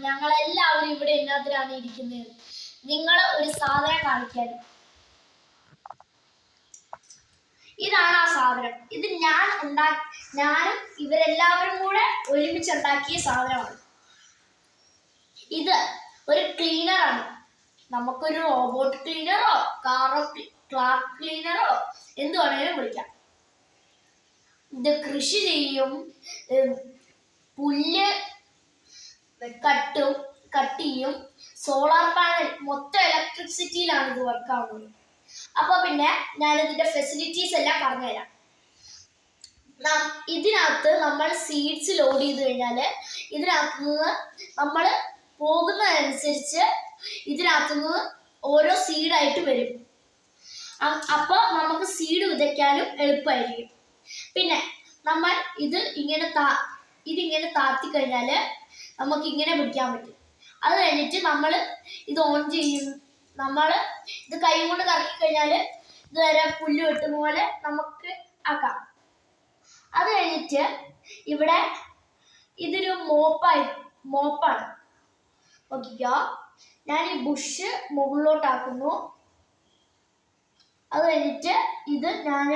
ഞങ്ങളെല്ലാവരും ഇവിടെ എന്നതിനാണ് ഇരിക്കുന്നത്? നിങ്ങൾ ഒരു സാധനം കാണിക്കാൻ. ഇതാണ് ആ സാധനം. ഇത് ഞാനും ഇവരെല്ലാവരും കൂടെ ഒരുമിച്ചുണ്ടാക്കിയ സാധനമാണ്. ഇത് ഒരു ക്ലീനറാണ്. നമുക്കൊരു റോബോട്ട് ക്ലീനറോ കാറോ ക്ലീനറോ എന്ത് വേണേലും വിളിക്കാം. ഇത് കൃഷി ചെയ്യും, പുല്ല് കട്ട് ചെയ്യും, സോളാർ പാനൽ, മൊത്തം ഇലക്ട്രിസിറ്റിയിലാണ് ഇത് വർക്ക് ആവുന്നത്. അപ്പൊ പിന്നെ ഞാനിതിന്റെ ഫെസിലിറ്റീസ് എല്ലാം പറഞ്ഞുതരാം. ഇതിനകത്ത് നമ്മൾ സീഡ്സ് ലോഡ് ചെയ്ത് കഴിഞ്ഞാൽ ഇതിനകത്ത് നിന്ന് നമ്മൾ പോകുന്നതനുസരിച്ച് ഇതിനകത്ത് നിന്ന് ഓരോ സീഡായിട്ട് വരും. അപ്പോൾ നമുക്ക് സീഡ് വിതയ്ക്കാനും എളുപ്പമായിരിക്കും. പിന്നെ നമ്മൾ ഇതിങ്ങനെ താത്തി കഴിഞ്ഞാൽ നമുക്ക് ഇങ്ങനെ പിടിക്കാൻ പറ്റും. അത് കഴിഞ്ഞിട്ട് നമ്മൾ ഇത് ഓൺ ചെയ്യും. നമ്മൾ ഇത് കൈ കൊണ്ട് കറക്കി കഴിഞ്ഞാൽ ഇതുവരെ പുല്ല് വെട്ടുന്ന പോലെ നമുക്ക് ആക്കാം. അത് കഴിഞ്ഞിട്ട് ഇവിടെ ഇതൊരു മോപ്പാണ്. നോക്കിക്കോ, ഞാൻ ഈ ബുഷ് മുകളിലോട്ടാക്കുന്നു. അത് കഴിഞ്ഞിട്ട് ഇത് ഞാൻ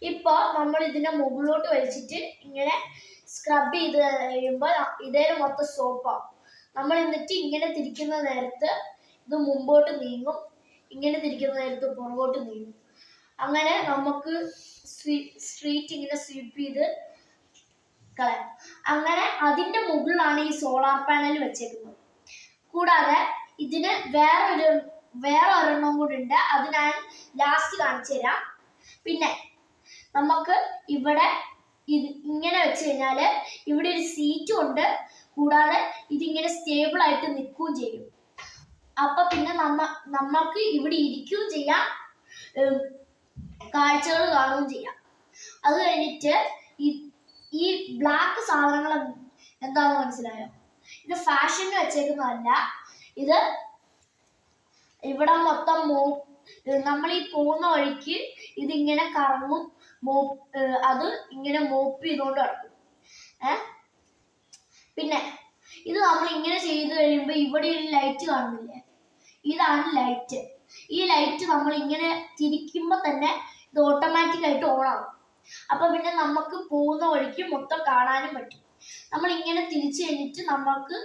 ഇപ്പോൾ നമ്മൾ ഇതിനെ മുകളിലോട്ട് വലിച്ചിട്ട് ഇങ്ങനെ സ്ക്രബ് ചെയ്ത് കഴിയുമ്പോൾ ഇതേ മൊത്തം സോപ്പാവും. നമ്മൾ എന്നിട്ട് ഇങ്ങനെ തിരിക്കുന്ന നേരത്ത് ഇത് മുമ്പോട്ട് നീങ്ങും, ഇങ്ങനെ തിരിക്കുന്ന നേരത്ത് പുറകോട്ട് നീങ്ങും. അങ്ങനെ നമുക്ക് സ്ട്രീറ്റ് ഇങ്ങനെ സ്വീപ്പ് ചെയ്ത് കളയാം. അങ്ങനെ അതിൻ്റെ മുകളിലാണ് ഈ സോളാർ പാനൽ വെച്ചേക്കുന്നത്. കൂടാതെ ഇതിന് വേറെ ഒരെണ്ണം കൂടി ഉണ്ട്. അത് ഞാൻ ലാസ്റ്റ് കാണിച്ചു തരാം. പിന്നെ നമുക്ക് ഇവിടെ ഇങ്ങനെ വെച്ച് കഴിഞ്ഞാൽ ഇവിടെ ഒരു സീറ്റും ഉണ്ട്. കൂടാതെ ഇതിങ്ങനെ സ്റ്റേബിൾ ആയിട്ട് നിൽക്കുകയും ചെയ്യും. അപ്പൊ പിന്നെ നമ്മൾക്ക് ഇവിടെ ഇരിക്കുകയും ചെയ്യാം, കാഴ്ചകൾ കാണുകയും ചെയ്യാം. അത് കഴിഞ്ഞിട്ട് ഈ ബ്ലാക്ക് സാധനങ്ങൾ എന്താണെന്ന് മനസ്സിലായോ? ഇത് ഫാഷന് വെച്ചേക്കുന്നതല്ല. ഇത് ഇവിടെ മൊത്തം നമ്മൾ ഈ പോകുന്ന വഴിക്ക് ഇതിങ്ങനെ കറങ്ങും, അത് ഇങ്ങനെ മോപ്പ് ചെയ്തുകൊണ്ട് കിടക്കും. പിന്നെ ഇത് നമ്മൾ ഇങ്ങനെ ചെയ്ത് കഴിയുമ്പോൾ ഇവിടെ ഒരു ലൈറ്റ് കാണുന്നില്ലേ? ഇതാണ് ലൈറ്റ്. ഈ ലൈറ്റ് നമ്മൾ ഇങ്ങനെ തിരിക്കുമ്പോൾ തന്നെ ഇത് ഓട്ടോമാറ്റിക് ആയിട്ട് ഓൺ ആവും. അപ്പൊ പിന്നെ നമുക്ക് പോകുന്ന വഴിക്ക് മൊത്തം കാണാനും പറ്റും. നമ്മൾ ഇങ്ങനെ തിരിച്ചു കഴിഞ്ഞിട്ട് നമുക്ക്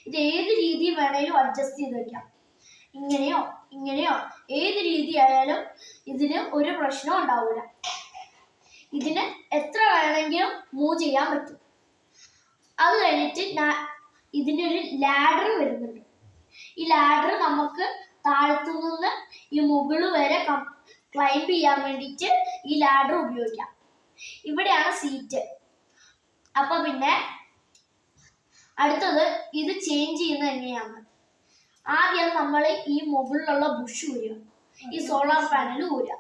ഇത് ഏത് രീതി വേണേലും അഡ്ജസ്റ്റ് ചെയ്ത് വെക്കാം. ഇങ്ങനെയോ ഏത് രീതി ആയാലും ഇതിന് ഒരു പ്രശ്നവും ഉണ്ടാവില്ല. ഇതിന് എത്ര വേണമെങ്കിലും മൂവ് ചെയ്യാൻ പറ്റും. അത് കഴിഞ്ഞിട്ട് ഇതിനൊരു ലാഡർ വരുന്നുണ്ട്. ഈ ലാഡർ നമുക്ക് താഴത്തു നിന്ന് ഈ മുകളിൽ വരെ ക്ലൈംബ് ചെയ്യാൻ വേണ്ടിയിട്ട് ഈ ലാഡർ ഉപയോഗിക്കാം. ഇവിടെയാണ് സീറ്റ്. അപ്പൊ പിന്നെ അടുത്തത് ഇത് ചേഞ്ച് ചെയ്യുന്നത് എങ്ങനെയാണ്? ആദ്യം നമ്മൾ ഈ മുകളിലുള്ള ബുഷ് ഊരുക, ഈ സോളാർ പാനൽ ഊരുക,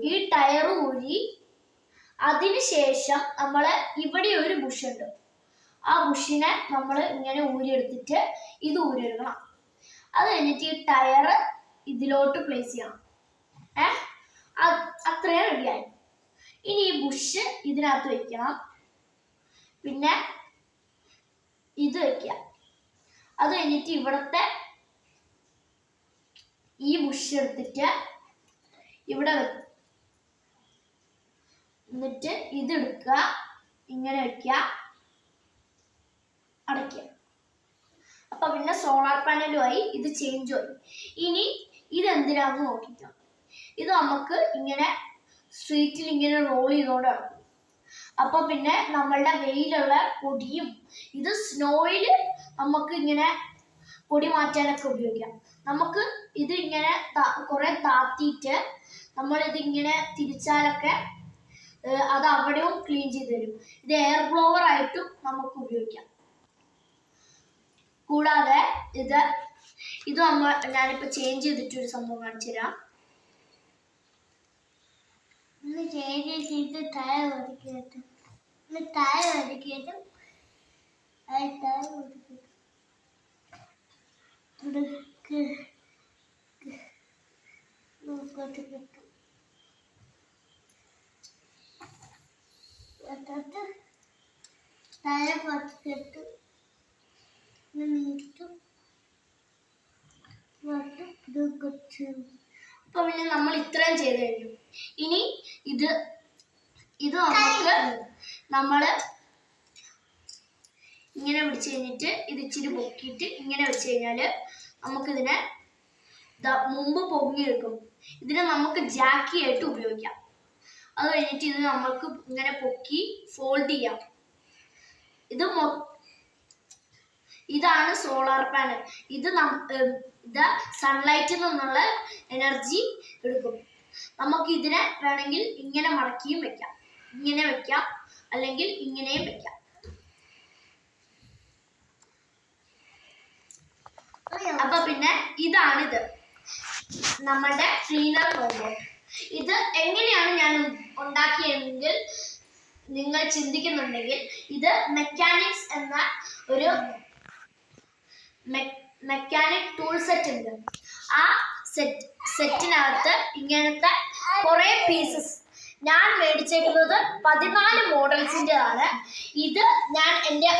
ഈ ടയർ ഊരി അതിനുശേഷം നമ്മൾ ഇവിടെ ഒരു ബുഷ് ഉണ്ട്. ആ ബുഷിനെ നമ്മൾ ഇങ്ങനെ ഊരിയെടുത്തിട്ട് ഇത് ഊരിയെടുക്കണം. അത് കഴിഞ്ഞിട്ട് ഈ ടയർ ഇതിലോട്ട് പ്ലേസ് ചെയ്യണം. അത്രയും റെഡിയായി. ഇനി ഈ ബുഷ് ഇതിനകത്ത് വെക്കണം. പിന്നെ ഇത് വെക്കുക. അത് കഴിഞ്ഞിട്ട് ഇവിടുത്തെ ഈ ബുഷ് എടുത്തിട്ട് ഇവിടെ എന്നിട്ട് ഇതെടുക്കുക, ഇങ്ങനെ വെക്കുക, അടയ്ക്കുക. അപ്പൊ പിന്നെ സോളാർ പാനലുമായി ഇത് ചേഞ്ച് ആയി. ഇനി ഇതെന്തിനാന്ന് നോക്കിക്കാം. ഇത് നമുക്ക് ഇങ്ങനെ സ്ട്രീറ്റിൽ ഇങ്ങനെ റോൾ ചെയ്തോണ്ട് നടക്കും. അപ്പൊ പിന്നെ നമ്മളുടെ വെയിലുള്ള പൊടിയും ഇത് സ്നോയിൽ നമുക്ക് ഇങ്ങനെ പൊടി മാറ്റാനൊക്കെ ഉപയോഗിക്കാം. നമുക്ക് ഇത് ഇങ്ങനെ കുറെ താത്തിയിട്ട് നമ്മളിതിങ്ങനെ തിരിച്ചാലൊക്കെ അത് അവിടെയും ക്ലീൻ ചെയ്ത് തരും. ഇത് എയർ ബ്ലോവർ ആയിട്ടും നമുക്ക് ഉപയോഗിക്കാം. കൂടാതെ ഇത് ഞാനിപ്പോൾ ചേഞ്ച് ചെയ്തിട്ടൊരു സംഭവം കാണിച്ചു തരാം. ടയർ ഒതുക്കിയിട്ട് അപ്പൊ പിന്നെ നമ്മൾ ഇത്രയും ചെയ്ത് കഴിഞ്ഞു. ഇനി ഇത് നമുക്ക് നമ്മള് ഇങ്ങനെ പിടിച്ചു കഴിഞ്ഞിട്ട് ഇത് ഇച്ചിരി പൊക്കിയിട്ട് ഇങ്ങനെ വെച്ച് കഴിഞ്ഞാല് നമുക്കിതിനെ മുമ്പ് പൊങ്ങി വെക്കും. ഇതിനെ നമുക്ക് ജാക്കി ആയിട്ട് ഉപയോഗിക്കാം. അത് കഴിഞ്ഞിട്ട് ഇത് നമുക്ക് ഇങ്ങനെ പൊക്കി ഫോൾഡ് ചെയ്യാം. ഇതാണ് സോളാർ പാനൽ. ഇത് സൺലൈറ്റിൽ നിന്നുള്ള എനർജി എടുക്കും. നമുക്ക് ഇതിനെ വേണമെങ്കിൽ ഇങ്ങനെ മടക്കിയും വെക്കാം, ഇങ്ങനെ വെക്കാം, അല്ലെങ്കിൽ ഇങ്ങനെയും വെക്കാം. അപ്പൊ പിന്നെ ഇതാണിത് നമ്മുടെ ക്ലീനർ റോബോട്ട്. ഇത് എങ്ങനെയാണ് ഞാൻ ഉണ്ടാക്കിയതെങ്കിൽ നിങ്ങൾ ചിന്തിക്കുന്നുണ്ടെങ്കിൽ, ഇത് മെക്കാനിക്സ് എന്ന ഒരു മെക്കാനിക് ടൂൾ സെറ്റ് ഉണ്ട്. ആ സെറ്റിനകത്ത് ഇങ്ങനത്തെ കുറെ പീസസ് ഞാൻ മേടിച്ചേക്കുന്നത് 14 മോഡൽസിൻ്റെതാണ്. ഇത് ഞാൻ എൻ്റെ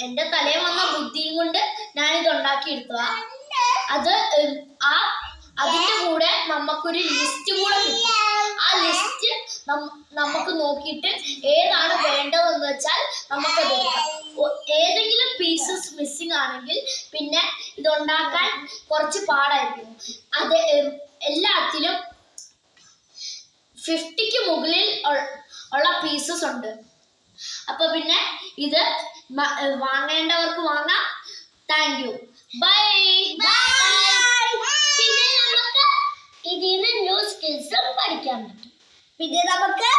എൻ്റെ തലയിൽ വന്ന ബുദ്ധിയും കൊണ്ട് ഞാനിത് ഉണ്ടാക്കിയെടുത്തതാ. അതിൻ്റെ കൂടെ നമുക്കൊരു ലിസ്റ്റ് കൂടെ കിട്ടും. ആ ലിസ്റ്റ് നമുക്ക് നോക്കിയിട്ട് ഏതാണ് വേണ്ടതെന്ന് വെച്ചാൽ നമുക്കത് എടുക്കാം. ഏതെങ്കിലും പീസസ് മിസ്സിംഗ് ആണെങ്കിൽ പിന്നെ ഇതുണ്ടാക്കാൻ കുറച്ച് പാടായിരിക്കും. അത് എല്ലാത്തിലും 50ക്ക് മുകളിൽ ഉള്ള പീസസ് ഉണ്ട്. അപ്പൊ പിന്നെ ഇത് വാങ്ങേണ്ടവർക്ക് വാങ്ങാം. Thank you. ബൈ. പിന്നെ നമുക്ക് ഇതിന് ന്യൂ സ്കിൽസും പഠിക്കാൻ പറ്റും. പിന്നെ നമുക്ക്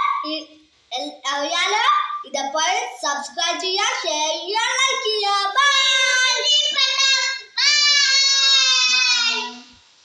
അറിയാലോ, ഇതപ്പോൾ സബ്സ്ക്രൈബ് ചെയ്യുക, ഷെയർ ചെയ്യുക, ലൈക്ക്